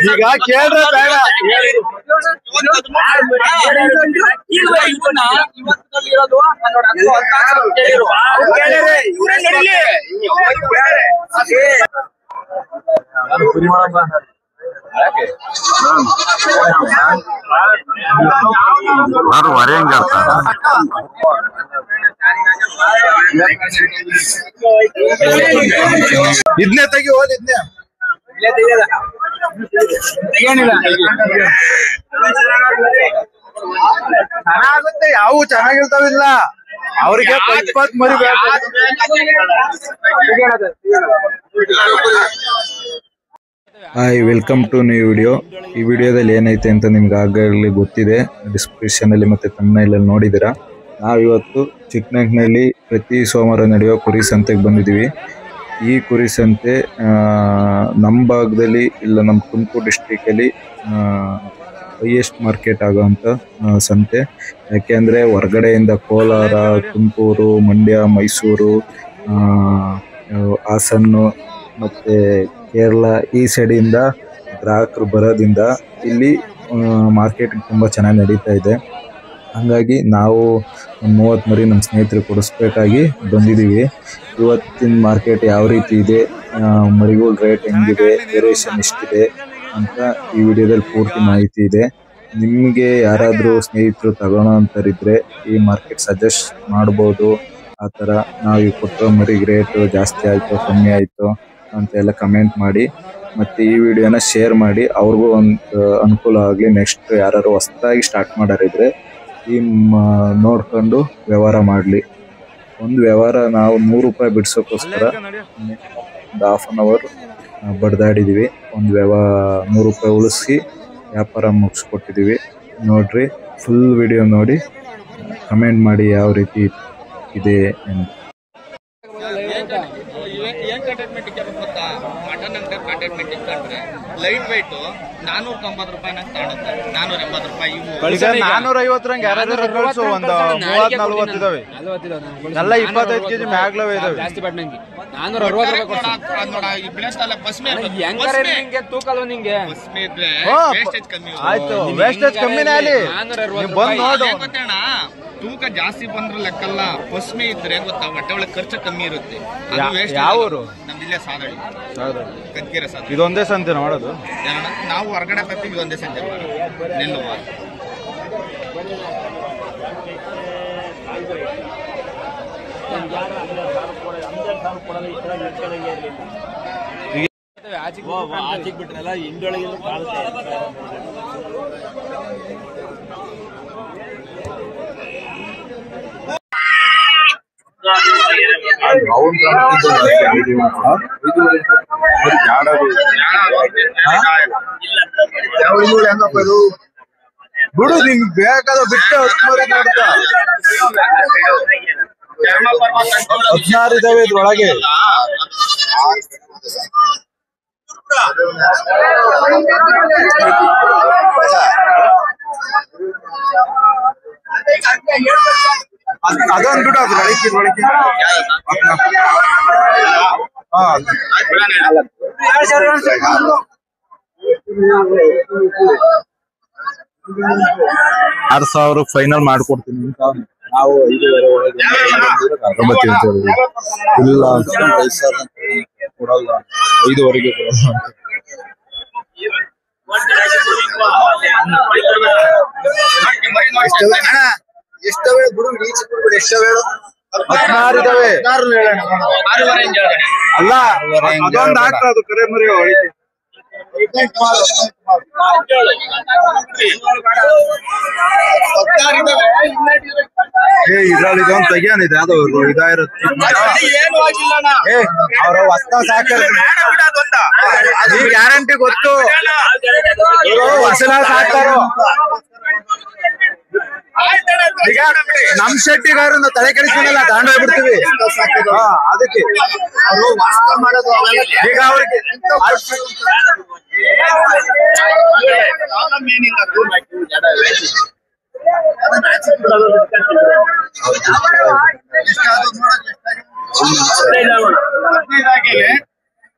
ಈಗ ಕೇಳ್ರೆ ಬೇಡ ಇದನ್ನೇ ತೆಗಿ ಹೋದ್ ಇದನ್ನೇ ಚೆನ್ನಾಗುತ್ತೆ ಯಾವ ಚೆನ್ನಾಗಿರ್ತಾವಿಲ್ಲ ಅವ್ರಿಗೆ 20 ಮರಿ ಬೇಕು hi welcome to new video ಈ ವಿಡಿಯೋದಲ್ಲಿ ಏನೈತೆ ಅಂತ ನಿಮ್ಗೆ ಆಗಲೇ ಗೊತ್ತಿದೆ ಡಿಸ್ಕ್ರಿಪ್ಷನ್ ಅಲ್ಲಿ ಮತ್ತೆ ಥಂಬ್ನೈಲ್ ಅಲ್ಲಿ ನೋಡಿದಿರಾ ನಾವಿವತ್ತು ಚಿಕ್ಕನಹಳ್ಳಿಯಲ್ಲಿ ಪ್ರತಿ ಸೋಮವಾರ ನಡೆಯೋ ಕುರಿ ಸಂತೆಗೆ ಬಂದಿದ್ದೀವಿ ಈ ಕುರಿ ಸಂತೆ ನಮ್ಮ ಭಾಗದಲ್ಲಿ ಇಲ್ಲ ನಮ್ಮ ತುಮಕೂರು ಡಿಸ್ಟ್ರಿಕ್ಟ್ ಅಲ್ಲಿ ಹೈಯೆಸ್ಟ್ ಮಾರ್ಕೆಟ್ ಆಗೋಂಥ ಸಂತೆ ಯಾಕೆಂದ್ರೆ ಹೊರಗಡೆಯಿಂದ ಕೋಲಾರ ತುಮಕೂರು ಮಂಡ್ಯ ಮೈಸೂರು ಹಾಸನ ಮತ್ತೆ ಕೇರಳ ಈ ಸೈಡಿಂದ ಗ್ರಾಹಕರು ಬರೋದ್ರಿಂದ ಇಲ್ಲಿ ಮಾರ್ಕೆಟ್ ತುಂಬಾ ಚೆನ್ನಾಗಿ ನಡೀತಾ ಇದೆ ಹಾಗಾಗಿ ನಾವು 30 ಮರಿ ನಮ್ಮ ಸ್ನೇಹಿತರು ಕೊಡಿಸ್ಬೇಕಾಗಿ ಬಂದಿದ್ದೀವಿ ಇವತ್ತಿನ ಮಾರ್ಕೆಟ್ ಯಾವ ರೀತಿ ಇದೆ ಮರಿಗಳ ರೇಟ್ ಹೆಂಗಿದೆ ವೇರಿಯೇಷನ್ ಎಷ್ಟಿದೆ ಅಂತ ಈ ವಿಡಿಯೋದಲ್ಲಿ ಪೂರ್ತಿ ಮಾಹಿತಿ ಇದೆ ನಿಮಗೆ ಯಾರಾದರೂ ಸ್ನೇಹಿತರು ತಗೊಳ್ಳೋ ಅಂತರಿದ್ರೆ ಈ ಮಾರ್ಕೆಟ್ ಸಜೆಸ್ಟ್ ಮಾಡ್ಬೋದು ಆ ಥರ ನಾವು ಕೊಟ್ಟೋ ಮರಿಗೆ ರೇಟ್ ಜಾಸ್ತಿ ಆಯಿತು ಕಮ್ಮಿ ಆಯಿತು ಅಂತೆಲ್ಲ ಕಮೆಂಟ್ ಮಾಡಿ ಮತ್ತು ಈ ವಿಡಿಯೋನ ಶೇರ್ ಮಾಡಿ ಅವ್ರಿಗೂ ಒಂದು ಅನುಕೂಲ ಆಗಲಿ ನೆಕ್ಸ್ಟ್ ಯಾರು ಹೊಸದಾಗಿ ಸ್ಟಾರ್ಟ್ ಮಾಡೋರಿದ್ರೆ ಈ ನೋಡ್ಕೊಂಡು ವ್ಯವಹಾರ ಮಾಡಲಿ ಒಂದು ವ್ಯವಹಾರ ನಾವು 100 ರೂಪಾಯಿ ಬಿಡ್ಸೋಕ್ಕೋಸ್ಕರ ಒಂದು ಹಾಫ್ ಆನ್ ಅವರ್ ಬಡ್ದಾಡಿದ್ದೀವಿ ಒಂದು 100 ರೂಪಾಯಿ ಉಳಿಸಿ ವ್ಯಾಪಾರ ಮುಗಿಸ್ಕೊಟ್ಟಿದ್ದೀವಿ ನೋಡ್ರಿ ಫುಲ್ ವಿಡಿಯೋ ನೋಡಿ ಕಮೆಂಟ್ ಮಾಡಿ ಯಾವ ರೀತಿ ಇದೆ ಅಂತ ಲೈಟ್ ವೈಟ್ 490 ರೂಪಾಯಿ ಕಾಣುತ್ತೆ 480 ರೂಪಾಯಿ 450 ಯಾರಾದ್ರೂ ಕಳ್ಸು ಒಂದು 30-40 ಇದಾವೆ ಎಲ್ಲ 25 ಕೆಜಿ ಮ್ಯಾಗ್ಲವೇ ಇದಾವೆ ಜಾಸ್ತಿ ಬಟ್ ನಂಗೆ 460 ರೂಪಾಯಿ ನೋಡ ಈ ಬೆಳೆಸ್ತಲ್ಲ ಬಸ್ಮೆ ಹೆಂಗರೆ ನಿಂಗೆ ತೂಕಲ್ವ ನಿಂಗೆ ಬಸ್ಮೆ ಇದ್ರೆ ವೇಸ್ಟೇಜ್ ಕಮ್ಮಿ ಆಯ್ತು ವೇಸ್ಟೇಜ್ ಕಮ್ಮಿನೇ ಅಲ್ಲಿ 460 ಬಂದು ನೋಡು ಗೊತ್ತೇಣ ತೂಕ ಜಾಸ್ತಿ ಬಂದ್ರೆ ಲೆಕ್ಕಲ್ಲ ಬಸ್ಮೆ ಇದ್ರೆ ಗೊತ್ತಾ ಹೊಟ್ಟೆ ಒಳಗೆ ಖರ್ಚು ಕಮ್ಮಿ ಇರುತ್ತೆ ಅದು ವೇಸ್ಟ್ ಯಾವರು ನಮ್ಮ ಇಲ್ಲೇ ಸಾದಳಿ ಕದ್ಕೆರೆ ಸಾದಳಿ ಇದೊಂದೇ ಸಂತೆ ಮಾಡೋದು ನಾವು ಹೊರಗಡೆ ಬರ್ತೀವಿ ಇದೊಂದೇ ಸಂತೆ ನೆಲ್ಲುವ ಆಚೆಗೆ ಬಿಟ್ರಲ್ಲ ಹಿಂಡೊಳಗಿದ್ರು ಕಾಣುತ್ತೆ ಬಿಡು ನಿಂಗೆ ಬೇಕಾದ ಬಿಟ್ಟು 10 ಮರಿ ನೋಡ್ತಾ 16 ಇದಾವೆ ಇದ್ರೊಳಗೆ ಅದೊಂದು ಬಿಡು ಅದ್ರ ಒಳಗೆ $6,000 ಫೈನಲ್ ಮಾಡ್ಕೊಡ್ತೀನಿ ನಾವು 5,500 ಒಳಗೆ ಇಲ್ಲ ಕೊಡಲ್ಲ 5,000 ಕೊಡಲ್ಲ ಎಷ್ಟವೆ ಬಿಡು ರೀಚ್ ಬಿಡು ಎಷ್ಟವೆ 16 ಇದಾವೆ ಅಲ್ಲ ಅದೊಂದು ಹಾಕ್ತಾ ಅದು ಕರೆ ಮರಿ ಹೊಳಿತೆ ಇದ್ರಲ್ಲಿ ಇದೊಂದು ತೆಗಿಯಾನಿದೆ ಅದು ಇದಾಗಿರುತ್ತೆ ಅವ್ರ ಹೊಸ ಸಾಕಾರ ಗ್ಯಾರಂಟಿ ಗೊತ್ತು ಹೊಸನ ಸಾಕಾರು ಈಗ ನಮ್ ಶೆಟ್ಟಿಗಾರು ನಾವು ತಲೆ ಕೆಡಿಸ್ಕೊಂಡಲ್ಲ ತಗೊಂಡೋಗ್ಬಿಡ್ತೀವಿ ಅದಕ್ಕೆ ಈಗ ಅವ್ರಿಗೆ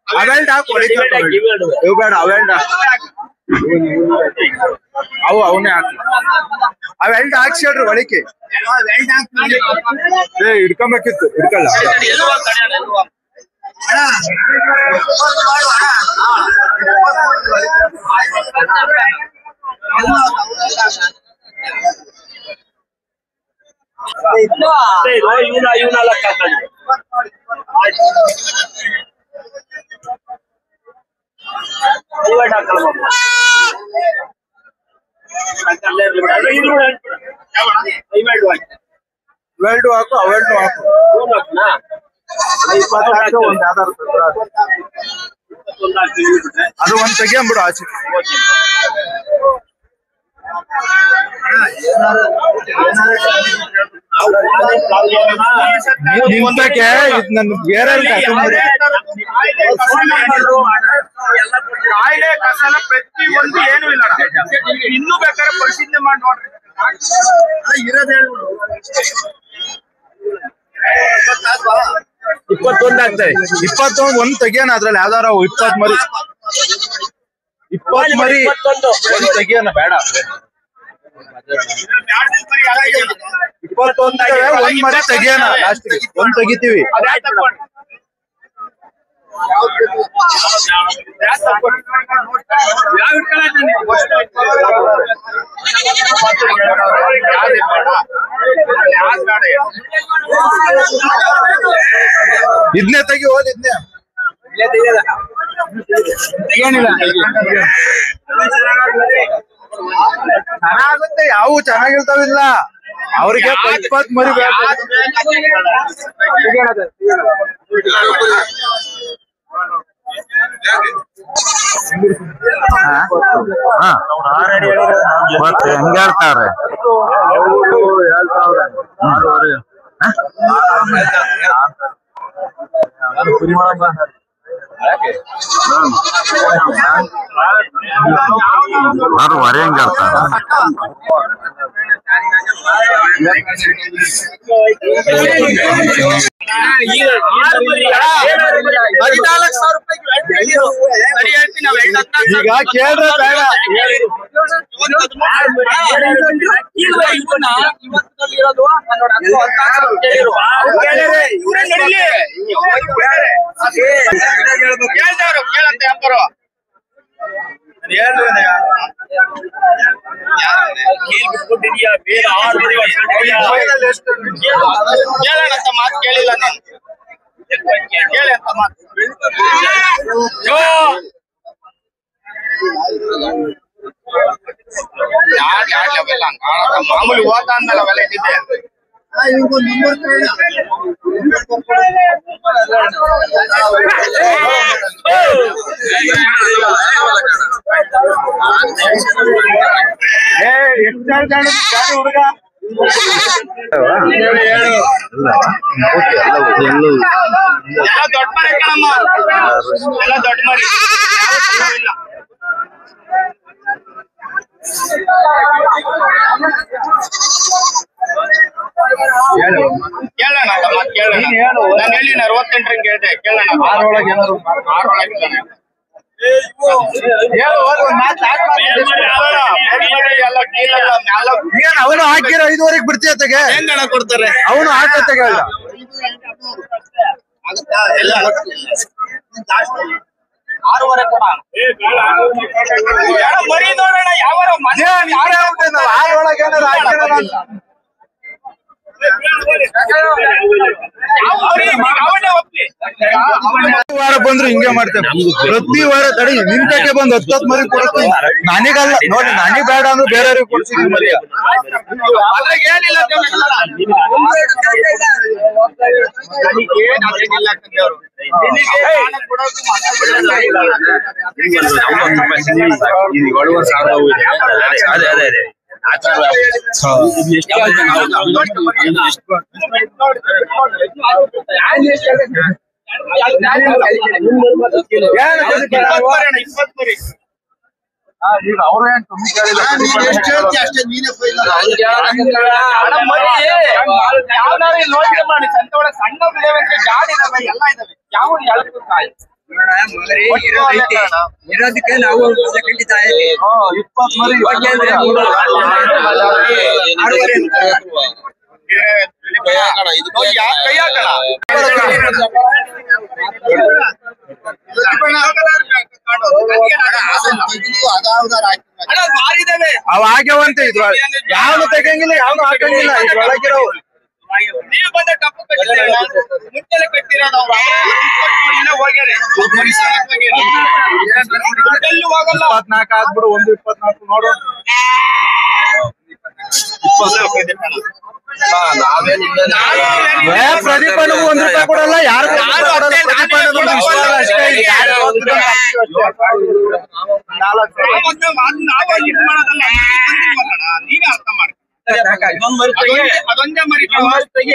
ಅವೆಲ್ಡ್ ಹಾಕು ಇವು ಬೇಡ ಅವೆಲ್ಡ್ ಅವು ಅವನೇ ಹಾಕಿ ಅವೆಲ್ಡ್ ಹಾಕ್ಸಿ ಹೇಳ್ರಿ ಒಳಿಕೆ ಹಿಡ್ಕೊಂಬೇಕಿತ್ತು ಹಿಡ್ಕಲ್ಲ ವೆಲ್ಡು ಹಾಕು ಅವೆಲ್ಡು ಹಾಕು ಅದು ಒಂದ್ ತೆಗಿಯಂಬಿಡು ಆಚೆ ನಿಂತಕ್ಕೆ ನನ್ ಬೇರೆ ಕಾಯಿಲೆ ಕಸಲ ಪ್ರತಿ ಒಂದು ಏನು ಇಲ್ಲ ಇನ್ನೂ ಬೇಕಾದ್ರೆ ಪರಿಶೀಲನೆ ಮಾಡಿ ನೋಡ್ರಿ ಇರೋದ್ ಹೇಳ್ಬಿಡು 21 ಆಗ್ತದೆ 21 ಒಂದ್ ತೆಗಿಯೋಣ ಅದ್ರಲ್ಲಿ ಯಾವ್ದಾರ 20 ಮರಿ 20 ಮರಿ ಒಂದ್ ತೆಗಿಯೋಣ ಬೇಡ 21 ಒಂದ್ ಮರಿ ತೆಗಿಯೋಣ ಲಾಸ್ಟ್ ಒಂದ್ ತೆಗಿತೀವಿ ಇದನ್ನೇ ತೆಗಿ ಹೋದ್ ಇದನ್ನೇ ಚೆನ್ನಾಗುತ್ತೆ ಯಾವ ಚೆನ್ನಾಗಿರ್ತಾವಿಲ್ಲ ಅವ್ರಿಗೆ 20 ಮರಿ ಬೇಕು ಮತ್ತೆ ಹೆಂಗ ಹೇಳ್ತಾವ್ರೆ ಹೊರೆ ಹೆಂಗ ಹೇಳ್ತಾರ ಈಗ ಕೇಳ್ರೆ ಬೇಡ ಕೇಳೋಣಂತ ಮಾತು ಕೇಳಿಲ್ಲ ನಾನು ಕೇಳಿ ಅಂತ ಮಾತು ಮಾಮೂಲಿ ಓದ್ತಾ ಅಂದಲ್ಲ ಅವೆಲ್ಲ ಇದ್ದಿದ್ದೆ ಹುಡುಗ ಎಲ್ಲ ದೊಡ್ಡ ಮರಿ ಕಣಮ್ಮ ಎಲ್ಲ ದೊಡ್ಡ ಮರಿ ಕೇಳೋಣ ಕೇಳೋಣ ನಾನು ಹೇಳಿನ 68 ಕೇಳ್ದೆ ಕೇಳೋಣ 6 ಒಳಗೆ ಏನಾದ್ರು 6 ಒಳಗೆ ಅವನು ಹಾಕಿರೋ 5ವರೆಗೆ ಬಿಡ್ತೀಯತೆಗೆ ಹೆಂಗಣ ಕೊಡ್ತಾರೆ ಅವನು ಹಾಕತ್ತೆಗೆ ಮರಿ ನೋಡೋಣ ಯಾವ 6 ಒಳಗೆ ಏನಾದ್ರು ವಾರ ಬಂದ್ರು ಹಿಂಗೆ ಮಾಡ್ತೇವೆ ಪ್ರತಿ ವಾರ ತಡಿ ನಿಂತಕ್ಕೆ ಬಂದು 10 ಮರಿ ಕೊಡ್ತೀನಿ ನನಗಲ್ಲ ನೋಡಿ ನನಗೆ ಬೇಡ ಅಂದ್ರೆ ಬೇರೆಯವ್ರಿಗೆ ಕೊಡ್ತೀನಿ ಮರಿ ಏನಿಲ್ಲ ಅದೇ ಅದೇ ಈಗ ಅವ್ರ ಕಮ್ಮಿ ಕೇಳಿಲ್ಲ. ಅಷ್ಟೇ ನೀನೇ ಸಣ್ಣ ಬೆಳೆವಂತೆ ಗಾಡಿ ಇದಾವೆ, ಎಲ್ಲ ಇದಾವೆ. ಯಾವ ಇರೋದಕ್ಕೆ ನಾವು ಖಂಡಿತ 20 ಮರಿ ಅವ್ ಆಗ್ಯಾವಂತೆ. ಇದ್ರ ಯಾವ್ದು ತೆಗಂಗಿಲ್ಲ, ಯಾವ್ದು ಹಾಕಂಗಿಲ್ಲ. ಇದ್ರೊಳಗಿರೋ ನೀವು ಬಂದ ಟಪ್ಪು ಮುಂಚೆಲೆ ಕಟ್ಟಿರೋದು ಹೋಗ್ಯಾರೆ 24 ಆದ್ಬಿಡು. 1.24 ನೋಡು. ಪ್ರದೀಪ್ ಅಣ್ಣಗೂ 1 ರೂಪಾಯಿ ಕೊಡಲ್ಲ, ಯಾರು ಅಷ್ಟೇ. ನೀವೇ ಅರ್ಥ ಮಾಡಿ. ಅದೊಂದೇ ಮರಿ 5:30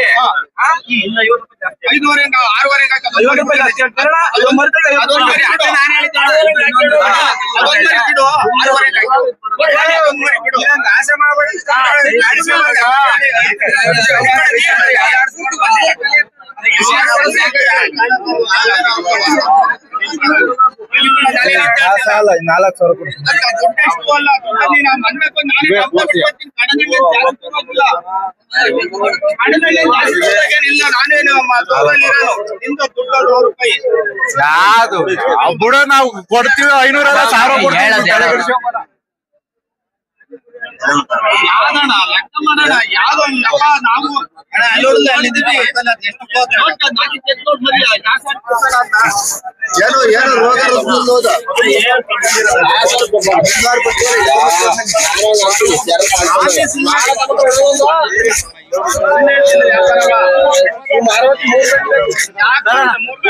ಯಾವ್ದು ಬಿಡ, ನಾವು ಕೊಡ್ತೀವಿ 500 ಯಾವ್ದಣ್ಣ ಲೆಕ್ಕ ಮಾಡೋಣ. ಯಾವ್ದೋ ನಾವು ಏನು ರೋಗ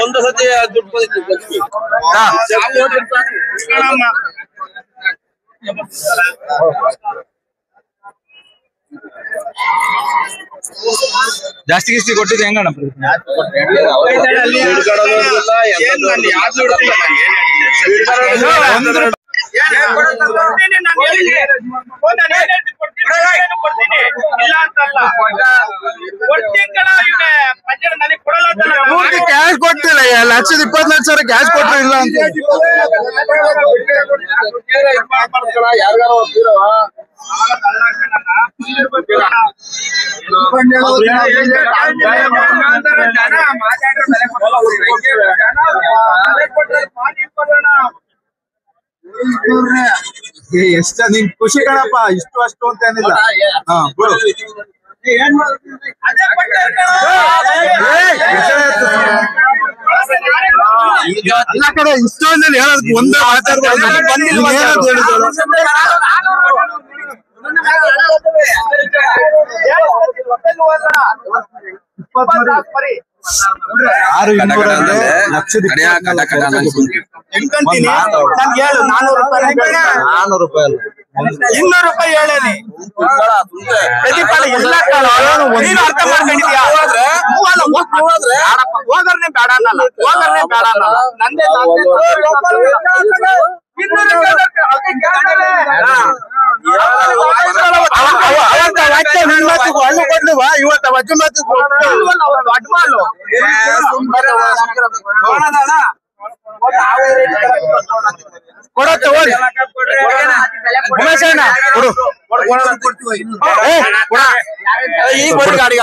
ಒಂದು ಸತಿ ದುಡ್ಡು ಜಾಸ್ತಿ ಗಿಸ್ತಿ ಕೊಟ್ಟಿದ್ದು ಹೆಂಗಣ್ಣ? ಕ್ಯಾಶ್ ಕೊಟ್ಟಿಲ್ಲ, 1,20,00,000 ಕ್ಯಾಶ್ ಕೊಟ್ಟರು ಇಲ್ಲ ಅಂತ. ಎಷ್ಟ ನಿನ್ ಖುಷಿ ಕಣಪ್ಪ, ಇಷ್ಟು ಅಷ್ಟು ಅಂತ ಏನಿಲ್ಲ. ಹಾ ಬಿಡು. ಎಲ್ಲ ಕಡೆ ಇಷ್ಟೊಂದಲ್ಲಿ ಹೇಳೋದಕ್ಕೆ ಒಂದೇ ಮಾತಾಡ್ಬಾರ್ದು. ₹200 ಹೇಳೇನಿ. ಎಲ್ಲ ಅರ್ಥ ಮಾಡ್ಕೊಂಡಿದ್ಯಾ? ಹೋಗರ್ನೆ ಬೇಡ ಅನ್ನಲ್ಲ, ಹೋಗರ್ನೆ ಬೇಡ ಅನ್ನಲ್ಲ. ನಂದೇ ಇವತ್ತು ವಜ್ಜು ಮಾತು ಕೊಡತ್ತೆ ಹೋಗಿ ಉಮೇಶ್ ಅಣ್ಣ ಕೊಡು. ಈಗ ಬರೀ ಗಾಡಿ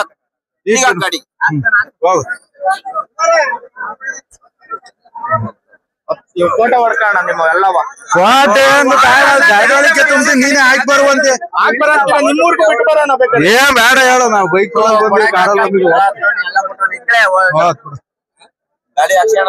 ಈಗ ಗಾಡಿ ಹೋಗು. ಫೋಟೋ ಹೊಡ್ಕೋಣ ನಿಮ್ಮ ಎಲ್ಲವ ಕೋಟೆ ಗಾಡಿಯೊಳಗೆ ತುಂಬಿ ನೀನೇ ಹಾಕಿ ಬರುವಂತೆ. ನಿಮ್ಮೂರ್ಗೂ ಬಿಟ್ಟು ಬರೋಣ. ಏನ್ ಬೇಡ ಹೇಳು, ನಾವು ಬೈಕ್ ಬಂದ್ವಿ, ಕಾರಲ್ಲಿ ಬಂದ್ವಿ. ಗಾಡಿ ಹಾಕ್ಸೋಣ.